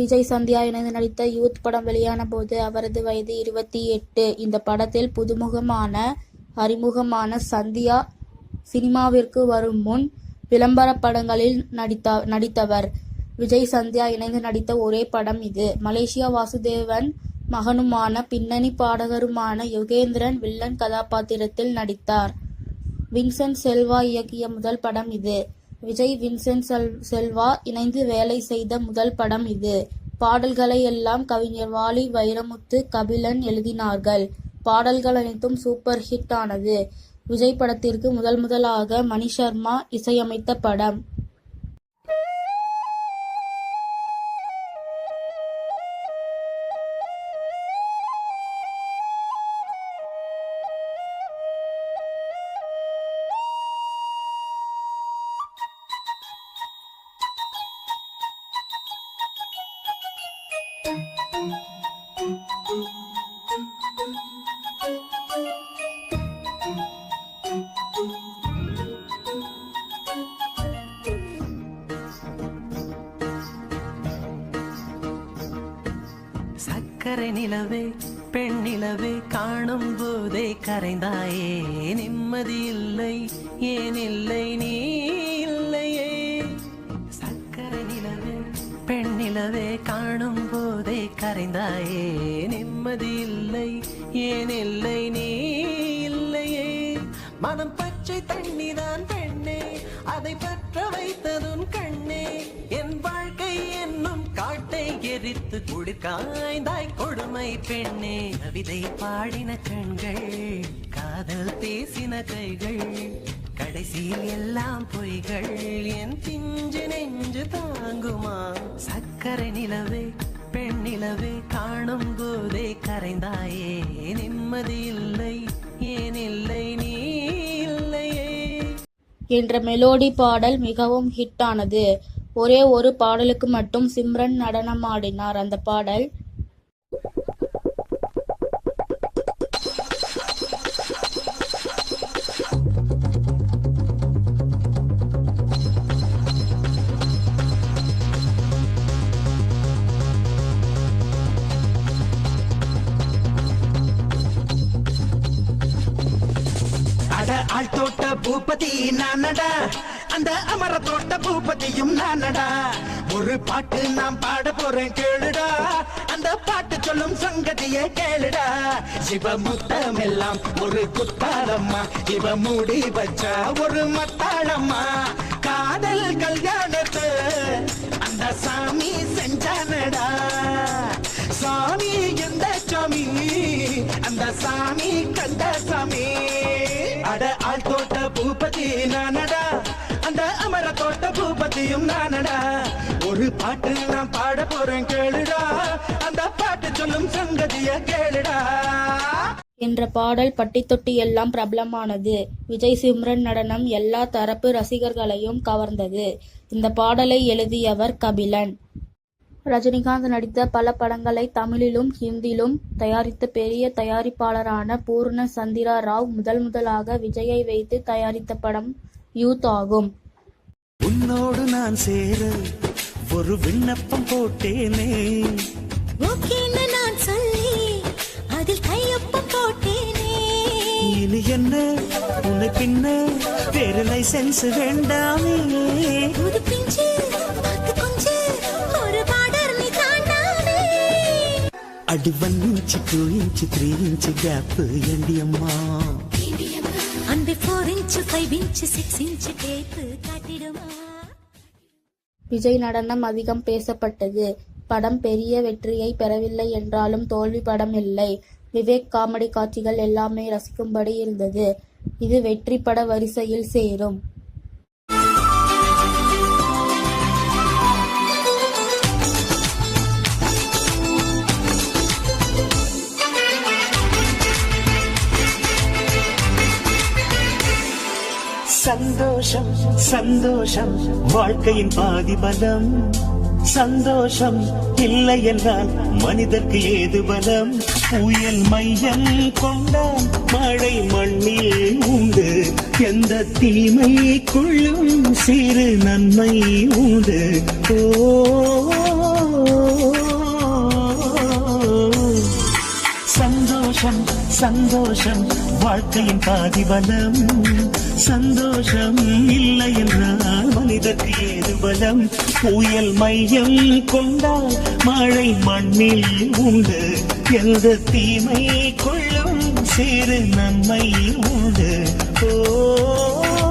விஜய் சந்தியா இணைந்து நடித்த யூத் படம் வெளியான போது அவரது வயது 28. இந்த படத்தில் புதுமுகமான அறிமுகமான சந்தியா சினிமாவிற்கு வரும் முன் விளம்பர படங்களில் நடித்தவர். விஜய் சந்தியா இணைந்து நடித்த ஒரே படம் இது. மலேசியா வாசுதேவன் மகனுமான பின்னணி பாடகருமான யுகேந்திரன் வில்லன் கதாபாத்திரத்தில் நடித்தார். வின்சென்ட் செல்வா இயக்கிய முதல் படம் இது. விஜய் வின்சென்ட் செல்வா இணைந்து வேலை செய்த முதல் படம் இது. பாடல்களை எல்லாம் கவிஞர் வாலி, வைரமுத்து, கபிலன் எழுதினார்கள். பாடல்கள் அனைத்தும் சூப்பர் ஹிட் ஆனது. விஜய் படத்திற்கு முதலாக மணி சர்மா இசையமைத்த படம். சக்கரை நிலவே பெண் நிலவே காணும் போதே கரைந்தாயே, நிம்மதி இல்லை ஏன் இல்லை நீ இல்லையே. சக்கரை நிலவே பெண் நிலவே காணும் போதே கரைந்தாயே, நிம்மதி இல்லை ஏன் இல்லை நீ இல்லையே. மனம் பச்சை தண்ணிதான் பெண்ணே, அதை பற்ற வைத்ததும் கண்ணே. என் வாழ்க்கை என்னும் காட்டை எரித்து குளிர்காய்ந்தாய் கொடுமை பெண்ணே. கவிதை பாடின கண்கள், காதல் பேசின கைகள், கடைசியில் எல்லாம் பொய்கள். என் பிஞ்சு நெஞ்சு தாங்குமா? சக்கரை நிலவே பெண் நிலவே காணும் போதே கரைந்தாயே, நிம்மதி இல்லை ஏன் இல்லை நீ இல்லையே என்ற மெலோடி பாடல் மிகவும் ஹிட் ஆனது. ஒரே ஒரு பாடலுக்கு மட்டும் சிம்ரன் நடனமாடினார். அந்த பாடல் ஆள் தோட்ட பூபதி நானடா, அந்த அமர தோட்ட பூபதியும் நானடா. ஒரு பாட்டு நாம் பாட போறேன் கேளுடா, அந்த பாட்டு சொல்லும் சங்கதியை கேளுடா. சிவமுத்தம் எல்லாம் ஒரு குத்தாளம்மா, இவ மூடி வச்சா ஒரு மத்தாளம்மா. காதல் கல்யாணத்து அந்த சாமி செஞ்சானடா. சாமி எந்த சாமி? அந்த சாமி கந்த சாமி. அட ஆள் தோட்ட பூபதி நானடா, அந்த அமர தோட்ட பூபதியும் நானடா. ஒரு பாட்டு நான் பாட போறேன் கேளுடா, அந்த பாட்டு சொல்லும் சங்கதிய கேளுடா என்ற பாடல் பட்டி தொட்டி எல்லாம் பிரபலமானது. விஜய் சிம்ரன் நடனம் எல்லா தரப்பு ரசிகர்களையும் கவர்ந்தது. இந்த பாடலை எழுதியவர் கபிலன். ரஜினிகாந்த் நடித்த பல படங்களை தமிழிலும் ஹிந்தியிலும் தயாரித்த பெரிய தயாரிப்பாளரான பூர்ண சந்திரா ராவ் முதலாக விஜயை வைத்து தயாரித்த படம் யூத் ஆகும். உன்னோடு நான் சேர ஒரு விண்ணப்பம் போட்டேனே, நான் சொல்லி அதில் கையொப்பம் போட்டேனே. இனி என்ன உன்னை பின்ன வேறு லைசென்ஸ் வேண்டாமே. ஒரு பிஞ்சு கொஞ்சு ஒரு பார்டர் நீ தாண்டாமே. அடி 1 inch 2 inch 3 inch கேப் ஏண்டி அம்மா? அந்த 4 inch 5 inch 6 inch tape காட்டிடுமா? Vijay நடனம் அதிகம் பேசப்பட்டது. படம் பெரிய வெற்றியை பெறவில்லை என்றாலும் தோல்வி படம் இல்லை. விவேக் காமெடி காட்சிகள் எல்லாமே ரசிக்கும்படி இருந்தது. இது வெற்றி பட வரிசையில் சேரும். சந்தோஷம் சந்தோஷம் வாழ்க்கையின் பாதி பலம். சந்தோஷம் இல்லை என்றால் மனிதர்க்கு ஏது பலம்? புயல் மையம் கொண்டால் மழை மண்ணில் உண்டு, எந்த தீமைக்குள்ளும் சிறு நன்மை உண்டு. ஓ சந்தோஷம் சந்தோஷம் வாழ்க்கையின் பாதிபலம், சந்தோஷம் இல்லை என்றால் மனிதற்கு ஏது பலம். புயல் மையம் கொண்டால் மழை மண்ணில் உண்டு, எந்த தீமை கொள்ளும் சிறு நன்மை உண்டு. ஓ